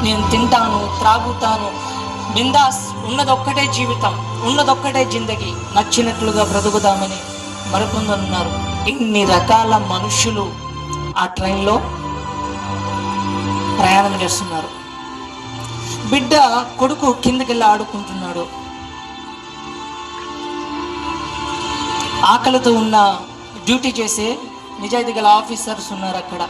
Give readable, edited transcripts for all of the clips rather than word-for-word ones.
నేను తింటాను, త్రాగుతాను, బిందాస్, ఉన్నదొక్కటే జీవితం, ఉన్నదొక్కటే జిందగీ, నచ్చినట్లుగా బ్రతుకుదామని మరికొందరు ఉన్నారు. ఇన్ని రకాల మనుషులు ఆ ట్రైన్లో ప్రయాణం చేస్తున్నారు. బిడ్డ కొడుకు కిందకెళ్ళి ఆడుకుంటున్నాడు. ఆకలితో ఉన్న డ్యూటీ చేసే నిజాయితీ గల ఆఫీసర్స్ ఉన్నారు అక్కడ.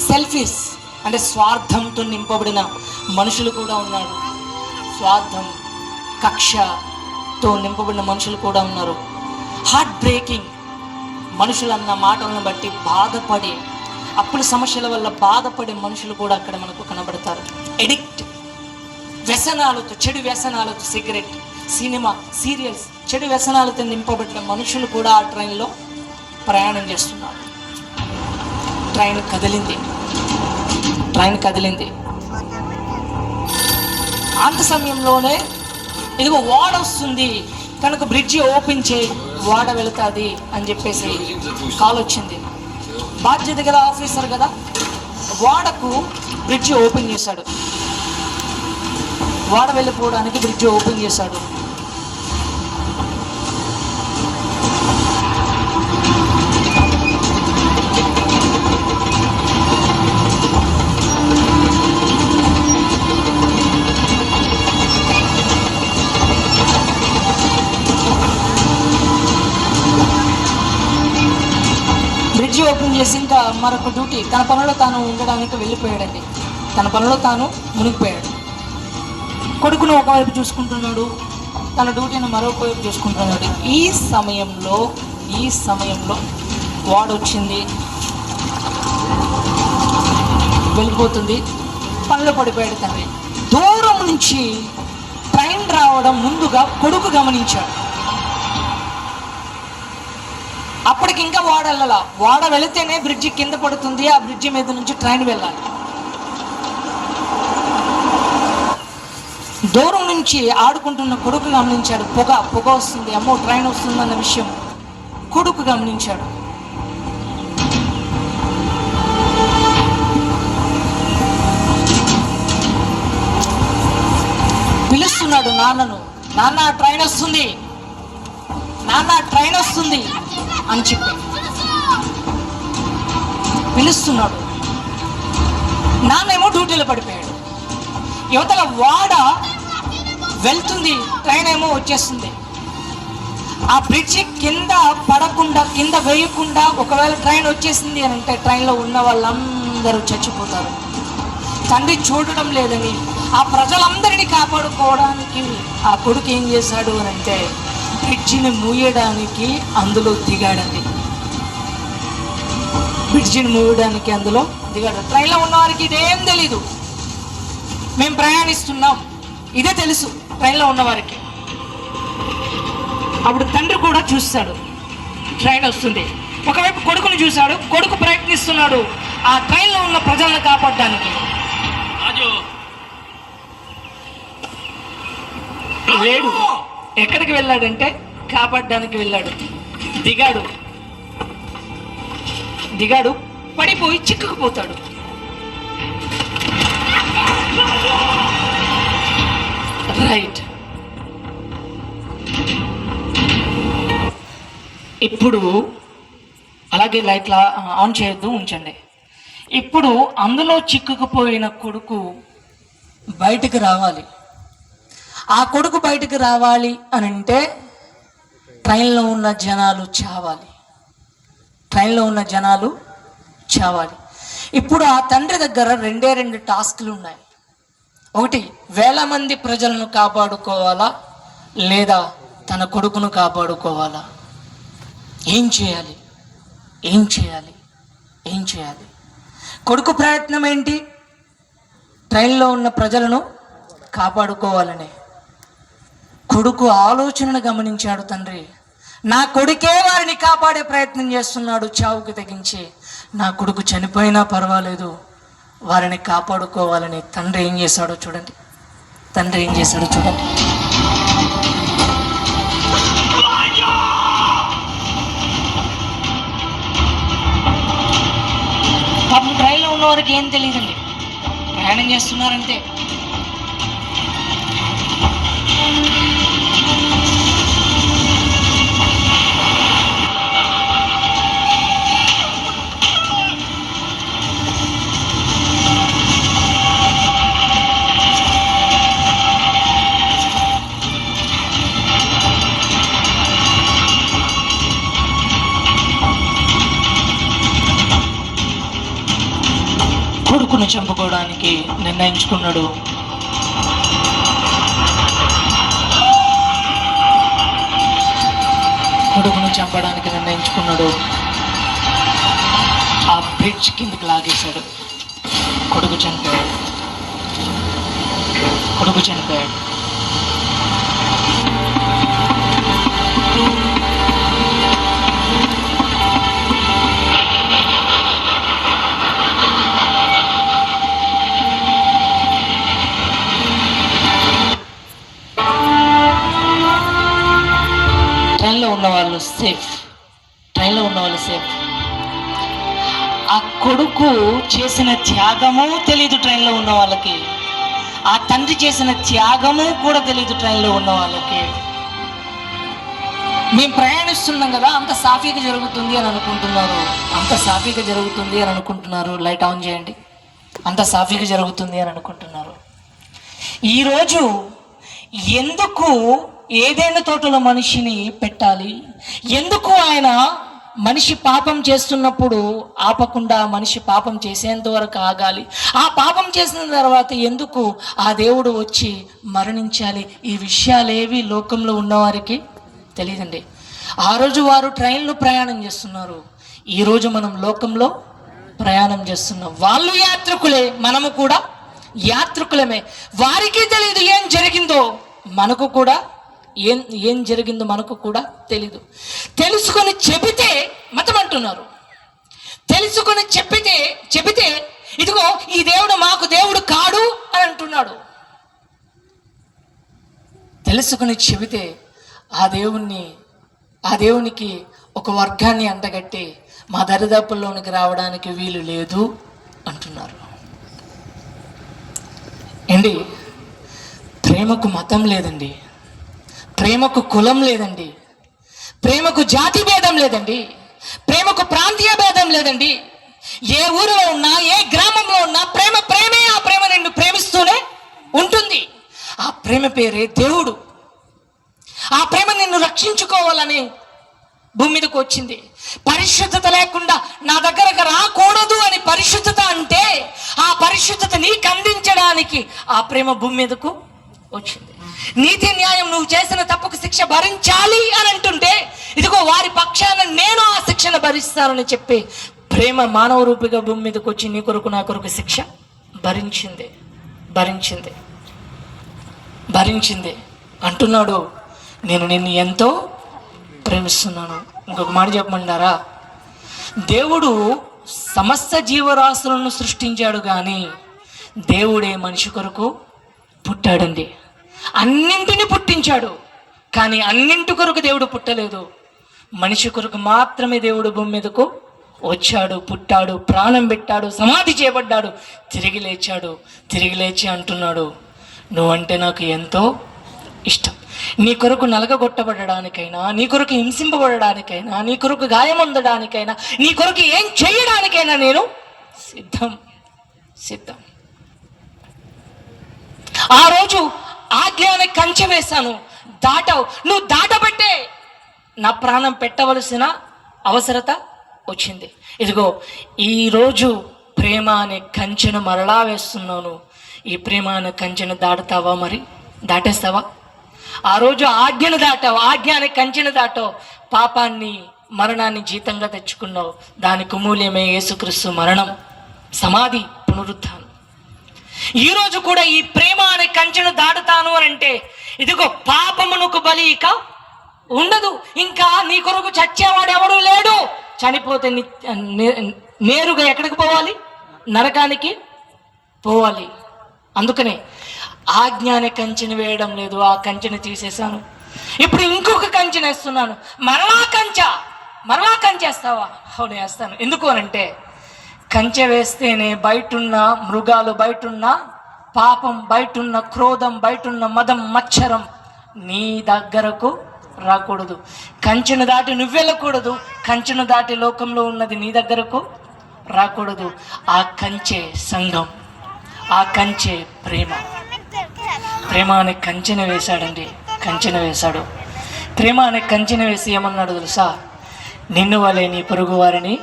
సెల్ఫీస్ అంటే స్వార్థంతో నింపబడిన మనుషులు కూడా ఉన్నారు. స్వార్థం, కక్షతో నింపబడిన మనుషులు కూడా ఉన్నారు. హార్ట్ బ్రేకింగ్ మనుషులన్న మాటలను బట్టి బాధపడి, అప్పుల సమస్యల వల్ల బాధపడే మనుషులు కూడా అక్కడ మనకు కనబడతారు. ఎడిక్ట్, వ్యసనాలతో, చెడు వ్యసనాలతో, సిగరెట్, సినిమా, సీరియల్స్, చెడు వ్యసనాలతో నింపబడిన మనుషులు కూడా ఆ ట్రైన్లో ప్రయాణం చేస్తున్నారు. ట్రైన్ కదిలింది. అంత సమయంలోనే ఇదిగో వాడ వస్తుంది కనుక బ్రిడ్జి ఓపెన్ చేయి, వాడ వెళుతుంది అని చెప్పేసి కాల్ వచ్చింది. బాధ్యత గల ఆఫీసర్ కదా, వాడకు బ్రిడ్జి ఓపెన్ చేశాడు. వాడ వెళ్ళిపోవడానికి బ్రిడ్జి ఓపెన్ చేశాడు. బ్రిడ్జి ఓపెన్ చేసి ఇంకా మరొక డ్యూటీ, తన పనిలో తాను ఉండడానికి వెళ్ళిపోయాడండి. తన పనిలో తాను మునిగిపోయాడు. కొడుకును ఒకవైపు చూసుకుంటున్నాడు, తన డ్యూటీని మరొక వైపు చూసుకుంటున్నాడు. ఈ సమయంలో వాడొచ్చింది, వెళ్ళిపోతుంది. పనిలో పడిపోయాడు తండ్రి. దూరం నుంచి ట్రైన్ రావడం ముందుగా కొడుకు గమనించాడు. అప్పటికి ఇంకా వాడ వెళితేనే బ్రిడ్జి కింద పడుతుంది, ఆ బ్రిడ్జి మీద నుంచి ట్రైన్ వెళ్ళాలి. దూరం నుంచి ఆడుకుంటున్న కొడుకు గమనించాడు. పొగ వస్తుంది, అమ్మో ట్రైన్ వస్తుందన్న విషయం కొడుకు గమనించాడు. పిలుస్తున్నాడు నాన్నను, నాన్న ట్రైన్ వస్తుంది అని చెప్పి పిలుస్తున్నాడు. నాన్నేమో డ్యూటీలో పడిపోయాడు. యువతల వాడ వెళ్తుంది, ట్రైన్ ఏమో వచ్చేస్తుంది. ఆ బ్రిడ్జి కింద పడకుండా, కింద వేయకుండా ఒకవేళ ట్రైన్ వచ్చేసింది అని అంటే ట్రైన్లో ఉన్న వాళ్ళందరూ చచ్చిపోతారు. తండ్రి చూడడం లేదని ఆ ప్రజలందరినీ కాపాడుకోవడానికి ఆ కొడుకు ఏం చేశాడు అని అంటే బ్రిడ్జిని మూయడానికి అందులో దిగాడండి. బ్రిడ్జిని మూయడానికి అందులో దిగాడు. ట్రైన్లో ఉన్న వారికి ఇదేం తెలీదు, మేము ప్రయాణిస్తున్నాం ఇదే తెలుసు ట్రైన్లో ఉన్నవారికి. అప్పుడు తండ్రి కూడా చూస్తాడు, ట్రైన్ వస్తుంది. ఒకవైపు కొడుకుని చూశాడు, కొడుకు ప్రయత్నిస్తున్నాడు ఆ ట్రైన్లో ఉన్న ప్రజలను కాపాడడానికి. లేడు, ఎక్కడికి వెళ్ళాడంటే కాపాడడానికి వెళ్ళాడు. దిగాడు, పడిపోయి చిక్కుకుపోతాడు. రైట్. ఇప్పుడు అలాగే లైట్లా ఆన్ చేయొద్దు, ఉంచండి. ఇప్పుడు అందులో చిక్కుకుపోయిన కొడుకు బయటికి రావాలి. ఆ కొడుకు బయటికి రావాలి అని అంటే ట్రైన్లో ఉన్న జనాలు చావాలి. ఇప్పుడు ఆ తండ్రి దగ్గర రెండు టాస్క్లు ఉన్నాయి. ఒకటి, వేల మంది ప్రజలను కాపాడుకోవాలా లేదా తన కొడుకును కాపాడుకోవాలా? ఏం చేయాలి? కొడుకు ప్రయత్నం ఏంటి? ట్రైన్లో ఉన్న ప్రజలను కాపాడుకోవాలనే. కొడుకు ఆలోచనను గమనించాడు తండ్రి. నా కొడుకే వారిని కాపాడే ప్రయత్నం చేస్తున్నాడు, చావుకి తెగించి. నా కొడుకు చనిపోయినా పర్వాలేదు, వారిని కాపాడుకోవాలని తండ్రి ఏం చేశాడో చూడండి. పాపం ట్రైన్లో ఉన్నవారికి ఏం తెలియదండి. ప్రయాణం చేస్తున్నారంటే కొడుకును చంపుకోవడానికి నిర్ణయించుకున్నాడు. కొడుకును చంపడానికి నిర్ణయించుకున్నాడు. ఆ బ్రిడ్జ్ కిందకి లాగేశాడు. కొడుకు చనిపోయాడు. కొడుకు చనిపోయాడు. ట్రైన్లో ఉన్నవాళ్ళు సేఫ్. ట్రైన్లో ఉన్నవాళ్ళు సేఫ్. ఆ కొడుకు చేసిన త్యాగము తెలీదు ట్రైన్లో ఉన్న వాళ్ళకి. ఆ తండ్రి చేసిన త్యాగము కూడా తెలీదు ట్రైన్లో ఉన్న వాళ్ళకి. మేము ప్రయాణిస్తున్నాం కదా, అంత సాఫీగా జరుగుతుంది అని అనుకుంటున్నారు. అంత సాఫీగా జరుగుతుంది అని అనుకుంటున్నారు. లైట్ ఆన్ చేయండి. అంత సాఫీగా జరుగుతుంది అని అనుకుంటున్నారు. ఈరోజు ఎందుకు ఏదైనా తోటలో మనిషిని పెట్టాలి? ఎందుకు ఆయన మనిషి పాపం చేస్తున్నప్పుడు ఆపకుండా మనిషి పాపం చేసేంత వరకు ఆగాలి? ఆ పాపం చేసిన తర్వాత ఎందుకు ఆ దేవుడు వచ్చి మరణించాలి? ఈ విషయాలేవి లోకంలో ఉన్నవారికి తెలియదండి. ఆ రోజు వారు ట్రైన్లో ప్రయాణం చేస్తున్నారు. ఈరోజు మనం లోకంలో ప్రయాణం చేస్తున్నాం. వాళ్ళు యాత్రికులే, మనము కూడా యాత్రికులమే. వారికి తెలియదు ఏం జరిగిందో, మనకు కూడా ఏం జరిగిందో మనకు కూడా తెలీదు. తెలుసుకొని చెబితే మతం అంటున్నారు. తెలుసుకొని చెబితే ఇదిగో ఈ దేవుడు మాకు దేవుడు కాడు అని అంటున్నాడు. తెలుసుకొని చెబితే ఆ దేవునికి ఒక వర్గాన్ని అంటగట్టి మా దరిదాపుల్లోనికి రావడానికి వీలు లేదు అంటున్నారు. ఏంటి? ప్రేమకు మతం లేదండి. ప్రేమకు కులం లేదండి. ప్రేమకు జాతి భేదం లేదండి. ప్రేమకు ప్రాంతీయ భేదం లేదండి. ఏ ఊరిలో ఉన్నా, ఏ గ్రామంలో ఉన్నా ప్రేమే. ఆ ప్రేమ నిన్ను ప్రేమిస్తూనే ఉంటుంది. ఆ ప్రేమ పేరే దేవుడు. ఆ ప్రేమ నిన్ను రక్షించుకోవాలని భూమి మీదకు వచ్చింది. పరిశుద్ధత లేకుండా నా దగ్గరకు రాకూడదు అని పరిశుద్ధత అంటే, ఆ పరిశుద్ధత నీకు అందించడానికి ఆ ప్రేమ భూమి మీదకు వచ్చింది. నీతి న్యాయం, నువ్వు చేసిన తప్పుకు శిక్ష భరించాలి అని అంటుంటే, ఇదిగో వారి పక్షాన నేను ఆ శిక్షను భరిస్తానని చెప్పి ప్రేమ మానవ రూపిగా భూమి మీదకి వచ్చి నీ కొరకు నా కొరకు శిక్ష భరించింది అంటున్నాడు. నేను నిన్ను ఎంతో ప్రేమిస్తున్నాను. ఇంకొక మాట చెప్పమంటారా? దేవుడు సమస్త జీవరాశులను సృష్టించాడు, కానీ దేవుడే మనిషి కొరకు పుట్టాడండి. అన్నింటిని పుట్టించాడు, కానీ అన్నింటి కొరకు దేవుడు పుట్టలేదు. మనిషి కొరకు మాత్రమే దేవుడు భూమి మీదకు వచ్చాడు, పుట్టాడు, ప్రాణం పెట్టాడు, సమాధి చేయబడ్డాడు, తిరిగి లేచి అంటున్నాడు, నువ్వంటే నాకు ఎంతో ఇష్టం. నీ కొరకు నలగగొట్టబడడానికైనా, నీ కొరకు హింసింపబడడానికైనా, నీ కొరకు గాయం అందడానికైనా, నీ కొరకు ఏం చేయడానికైనా నేను సిద్ధం. ఆ రోజు ఆజ్ఞాన్ని కంచె వేశాను, దాటావు. నువ్వు దాటబట్టే నా ప్రాణం పెట్టవలసిన అవసరత వచ్చింది. ఇదిగో ఈరోజు ప్రేమ అనే కంచెను మరలా వేస్తున్నాను. ఈ ప్రేమ అనే కంచెను దాటుతావా? మరి దాటేస్తావా? ఆ రోజు ఆజ్ఞను దాటావు, ఆజ్ఞ అనే కంచెను దాటావు, పాపాన్ని మరణాన్ని జీతంగా తెచ్చుకున్నావు. దానికి మూల్యమే యేసుక్రీస్తు మరణం, సమాధి, పునరుత్థానం. ఈరోజు కూడా ఈ ప్రేమ అనే కంచెను దాటుతాను అని అంటే, ఇదిగో పాపమునకు బలి ఇక ఉండదు. ఇంకా నీ కొరకు చచ్చేవాడు ఎవడూ లేడు. చనిపోతే నేరుగా ఎక్కడికి పోవాలి? నరకానికి పోవాలి. అందుకనే ఆజ్ఞ అనే కంచెను వేయడం లేదు, ఆ కంచెను తీసేశాను. ఇప్పుడు ఇంకొక కంచెను వేస్తున్నాను. మరలా కంచె వేస్తావా? అవును వేస్తాను. ఎందుకు అనంటే, కంచె వేస్తేనే బయటున్న మృగాలు, బయటున్న పాపం, బయటున్న క్రోధం, బయటున్న మదం, మచ్చరం నీ దగ్గరకు రాకూడదు. కంచెను దాటి నువ్వెళ్ళకూడదు. కంచెను దాటి లోకంలో ఉన్నది నీ దగ్గరకు రాకూడదు. ఆ కంచె సంఘం, ఆ కంచె ప్రేమ. ప్రేమ అనే కంచెను వేశాడండి, కంచెను వేశాడు. ప్రేమ అనే కంచెను వేసి ఏమన్నాడు తెలుసా? నిన్ను వలె నీ పొరుగు వారిని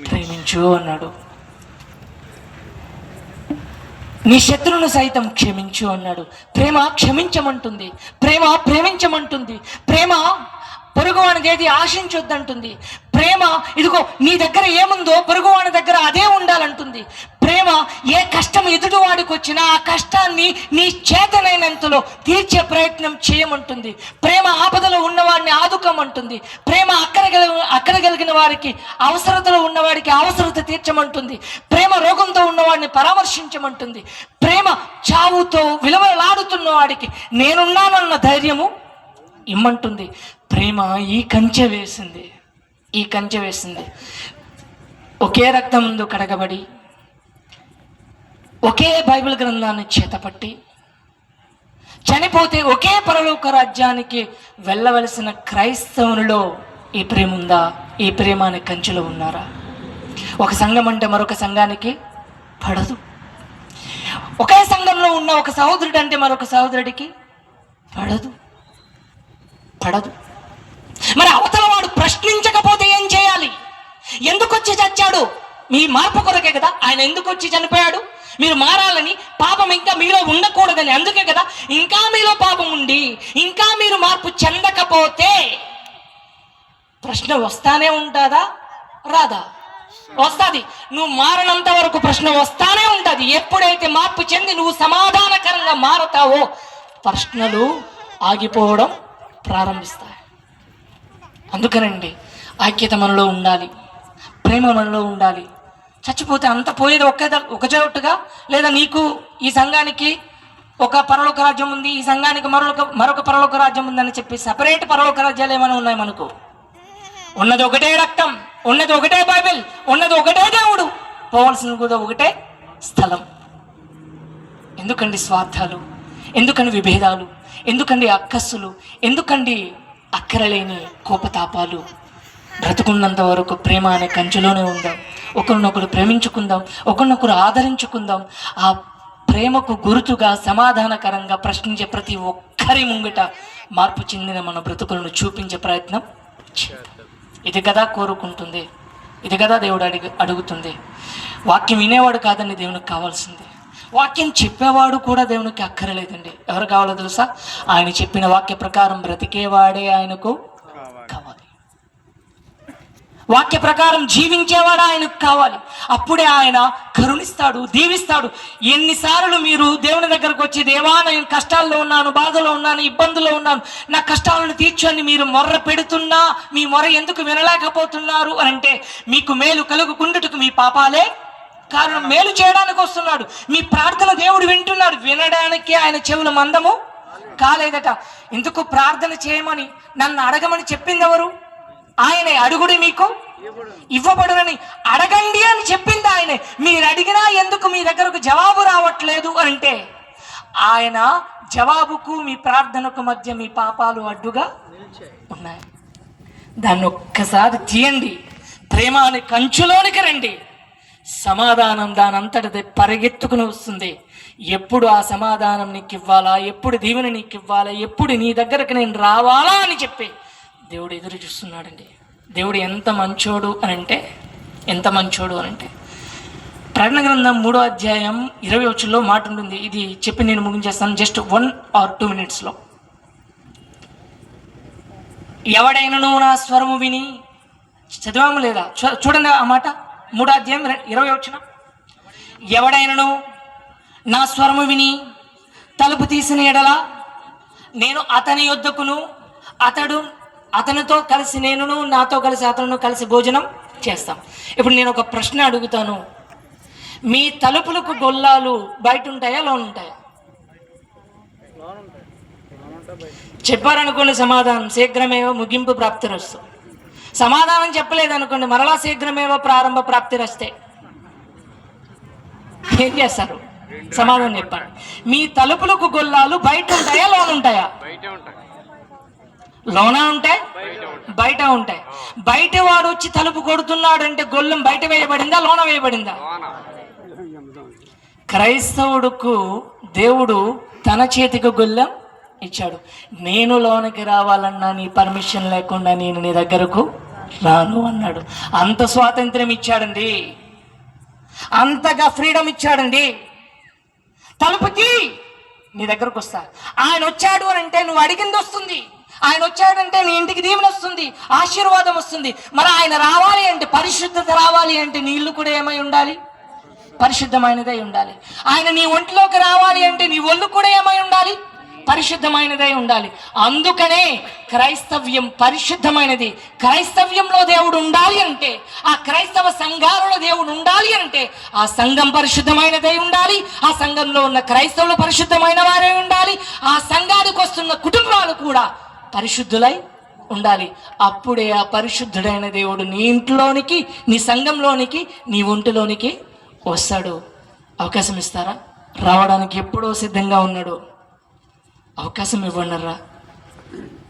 ప్రేమించు అన్నాడు. నీ శత్రువును సైతం క్షమించు అన్నాడు. ప్రేమ క్షమించమంటుంది, ప్రేమ ప్రేమించమంటుంది, ప్రేమ పొరుగువానిది ఏది ఆశించొద్దంటుంది. ప్రేమ ఇదిగో నీ దగ్గర ఏముందో పొరుగువాని దగ్గర అదే ఉండాలంటుంది. ప్రేమ ఏ కష్టం ఎదుటివాడికి వచ్చినా ఆ కష్టాన్ని నీ చేతనైనంతలో తీర్చే ప్రయత్నం చేయమంటుంది. ప్రేమ ఆపదలో ఉన్నవాడిని ఆదుకోమంటుంది. ప్రేమ అక్కడ కలిగిన వారికి, అవసరతలో ఉన్నవాడికి అవసరత తీర్చమంటుంది. ప్రేమ రోగంతో ఉన్నవాడిని పరామర్శించమంటుంది. ప్రేమ చావుతో విలువలాడుతున్న వాడికి నేనున్నానన్న ధైర్యము ఇమ్మంటుంది. ప్రేమ ఈ కంచె వేసింది, ఈ కంచె వేసింది. ఒకే రక్తం ముందు కడగబడి, ఒకే బైబిల్ గ్రంథాన్ని చేతపట్టి, చనిపోతే ఒకే పరలోక రాజ్యానికి వెళ్ళవలసిన క్రైస్తవునిలో ఈ ప్రేమ ఉందా? ఈ ప్రేమ అనే కంచెలో ఉన్నారా? ఒక సంఘం అంటే మరొక సంఘానికి పడదు. ఒకే సంఘంలో ఉన్న ఒక సహోదరుడు అంటే మరొక సహోదరుడికి పడదు, పడదు. మరి అవతల వాడు ప్రశ్నించకపోతే ఏం చేయాలి? ఎందుకు వచ్చి చచ్చాడు? మీ మార్పు కొరకే కదా. ఆయన ఎందుకు వచ్చి చనిపోయాడు? మీరు మారాలని, పాపం ఇంకా మీలో ఉండకూడదని. అందుకే కదా. ఇంకా మీలో పాపం ఉండి ఇంకా మీరు మార్పు చెందకపోతే ప్రశ్న వస్తానే ఉంటుందా? రాదా? వస్తుంది. నువ్వు మారనంత వరకు ప్రశ్న వస్తానే ఉంటుంది. ఎప్పుడైతే మార్పు చెంది నువ్వు సమాధానకరంగా మారతావో ప్రశ్నలు ఆగిపోవడం ప్రారంభిస్తాయి. అందుకనండి ఐక్యత మనలో ఉండాలి, ప్రేమ మనలో ఉండాలి. చచ్చిపోతే అంత పోయేది ఒక చోటుగా, లేదా నీకు ఈ సంఘానికి ఒక పరలోక రాజ్యం ఉంది, ఈ సంఘానికి మరొక పరలోక రాజ్యం ఉందని చెప్పి సపరేట్ పరలోక రాజ్యాలు ఏమైనా ఉన్నాయి మనకు? ఉన్నది ఒకటే రక్తం, ఉన్నది ఒకటే బైబిల్, ఉన్నది ఒకటే దేవుడు, పోవాల్సింది కూడా ఒకటే స్థలం. ఎందుకండి స్వార్థాలు? ఎందుకండి విభేదాలు? ఎందుకండి అక్కస్సులు? ఎందుకండి అక్కరలేని కోపతాపాలు? బ్రతుకున్నంత వరకు ప్రేమ అనే కంచెలోనే ఉందాం. ఒకరినొకరు ప్రేమించుకుందాం, ఒకరినొకరు ఆదరించుకుందాం. ఆ ప్రేమకు గుర్తుగా సమాధానకరంగా ప్రశ్నించే ప్రతి ఒక్కరి ముంగిట మార్పు చెందిన మన బ్రతుకులను చూపించే ప్రయత్నం చేద్దాం. ఇది కదా కోరుకుంటుంది, ఇది కదా దేవుడు అడుగుతుంది. వాక్యం వినేవాడు కాదండి దేవునికి కావాల్సింది. వాక్యం చెప్పేవాడు కూడా దేవునికి అక్కరలేదండి. ఎవరు కావాలో తెలుసా? ఆయన చెప్పిన వాక్య ప్రకారం బ్రతికేవాడే ఆయనకు కావాలి. వాక్య ప్రకారం జీవించేవాడు ఆయనకు కావాలి. అప్పుడే ఆయన కరుణిస్తాడు, దీవిస్తాడు. ఎన్నిసార్లు మీరు దేవుని దగ్గరకు వచ్చి, దేవా నేను కష్టాల్లో ఉన్నాను, బాధలో ఉన్నాను, ఇబ్బందుల్లో ఉన్నాను, నా కష్టాలను తీర్చని మీరు మొర్ర పెడుతున్నా మీ మొర ఎందుకు వినలేకపోతున్నారు అని అంటే, మీకు మేలు కలుగుకుండుటకు మీ పాపాలే కారణం. మేలు చేయడానికి వస్తున్నాడు. మీ ప్రార్థన దేవుడు వింటున్నాడు. వినడానికి ఆయన చెవుల మందము కాలేదట. ఎందుకు ప్రార్థన చేయమని, నన్ను అడగమని చెప్పింది ఎవరు? ఆయనే. అడుగుడి మీకు ఇవ్వబడునని, అడగండి అని చెప్పింది ఆయనే. మీరు అడిగినా ఎందుకు మీ దగ్గరకు జవాబు రావట్లేదు అంటే, ఆయన జవాబుకు మీ ప్రార్థనకు మధ్య మీ పాపాలు అడ్డుగా ఉన్నాయి. దాన్ని ఒక్కసారి తీయండి, ప్రేమ అనే కంచులోనికి రండి. సమాధానం దానంతటిదే పరిగెత్తుకుని వస్తుంది. ఎప్పుడు ఆ సమాధానం నీకు ఇవ్వాలా, ఎప్పుడు దీవెన నీకు ఇవ్వాలా, ఎప్పుడు నీ దగ్గరకు నేను రావాలా అని చెప్పి దేవుడు ఎదురు చూస్తున్నాడండి. దేవుడు ఎంత మంచోడు అని అంటే, ఎంత మంచోడు అని అంటే, ప్రకటన గ్రంథం 3వ అధ్యాయం 20 మాట ఉంటుంది. ఇది చెప్పి నేను ముగించేస్తాను జస్ట్ 1 or 2 minutes. ఎవడైనను నా స్వరము విని, చదివాము లేదా? చూడండి ఆ మాట. 3వ అధ్యాయం 20 ఎవడైనను నా స్వరము విని తలుపు తీసిన ఎడల నేను అతని యొద్దకును, అతనితో కలిసి నేనును, నాతో కలిసి అతను కలిసి భోజనం చేస్తాం. ఇప్పుడు నేను ఒక ప్రశ్న అడుగుతాను. మీ తలుపులకు గొల్లాలు బయట ఉంటాయా, లోన్ ఉంటాయా? చెప్పారనుకోండి సమాధానం, శీఘ్రమేవ ముగింపు ప్రాప్తిరస్తు. సమాధానం చెప్పలేదనుకోండి, మరలా శీఘ్రమేవ ప్రారంభ ప్రాప్తిరస్తే. ఏం చేస్తారు? సమాధానం చెప్పండి. మీ తలుపులకు గొల్లాలు బయట ఉంటాయా, లోన ఉంటాయా? లోన ఉంటాయి, బయట ఉంటాయి. బయట వాడు వచ్చి తలుపు కొడుతున్నాడు అంటే గొల్లం బయట వేయబడిందా, లోన వేయబడిందా? క్రైస్తవుడుకు దేవుడు తన చేతికి గొల్లం ఇచ్చాడు. నేను లోనకి రావాలన్నా నీ పర్మిషన్ లేకుండా నేను నీ దగ్గరకు రాను అన్నాడు. అంత స్వాతంత్రం ఇచ్చాడండి, అంతగా ఫ్రీడమ్ ఇచ్చాడండి. తలుపుకి నీ దగ్గరకు వస్తా. ఆయన వచ్చాడు అని అంటే నువ్వు అడిగింది వస్తుంది. ఆయన వచ్చాడంటే నీ ఇంటికి దీవెన వస్తుంది, ఆశీర్వాదం వస్తుంది. మరి ఆయన రావాలి అంటే, పరిశుద్ధత రావాలి అంటే నీ ఇల్లు కూడా ఏమై ఉండాలి? పరిశుద్ధమైనదై ఉండాలి. ఆయన నీ ఒంట్లోకి రావాలి అంటే నీ ఒళ్ళు కూడా ఏమై ఉండాలి? పరిశుద్ధమైనదై ఉండాలి. అందుకనే క్రైస్తవ్యం పరిశుద్ధమైనది. క్రైస్తవ్యంలో దేవుడు ఉండాలి అంటే, ఆ క్రైస్తవ సంఘాలలో దేవుడు ఉండాలి అంటే ఆ సంఘం పరిశుద్ధమైనదై ఉండాలి. ఆ సంఘంలో ఉన్న క్రైస్తవులు పరిశుద్ధమైన వారే ఉండాలి. ఆ సంఘానికి వస్తున్న కుటుంబాలు కూడా పరిశుద్ధులై ఉండాలి. అప్పుడే ఆ పరిశుద్ధుడైన దేవుడు నీ ఇంట్లోనికి, నీ సంఘంలోనికి, నీ ఒంటిలోనికి వస్తాడు. అవకాశం ఇస్తారా? రావడానికి ఎప్పుడో సిద్ధంగా ఉన్నాడు. అవకాశం ఇవ్వండిరా,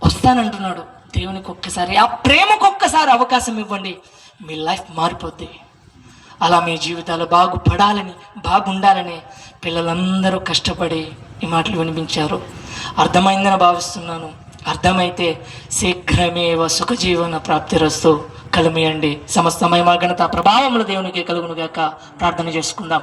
వస్తానంటున్నాడు. దేవునికి ఒక్కసారి, ఆ ప్రేమకు ఒక్కసారి అవకాశం ఇవ్వండి, మీ లైఫ్ మారిపోద్ది. అలా మీ జీవితాలు బాగుపడాలని, బాగుండాలని పిల్లలందరూ కష్టపడి ఈ మాటలు వినిపించారు. అర్థమైందని భావిస్తున్నాను. అర్థమైతే శీఘ్రమేవ సుఖజీవన ప్రాప్తిరస్తు కలిమియండి. సమస్త మహిమ ఘనత ప్రభావములు దేవునికి కలుగునుగాక. ప్రార్థన చేసుకుందాం.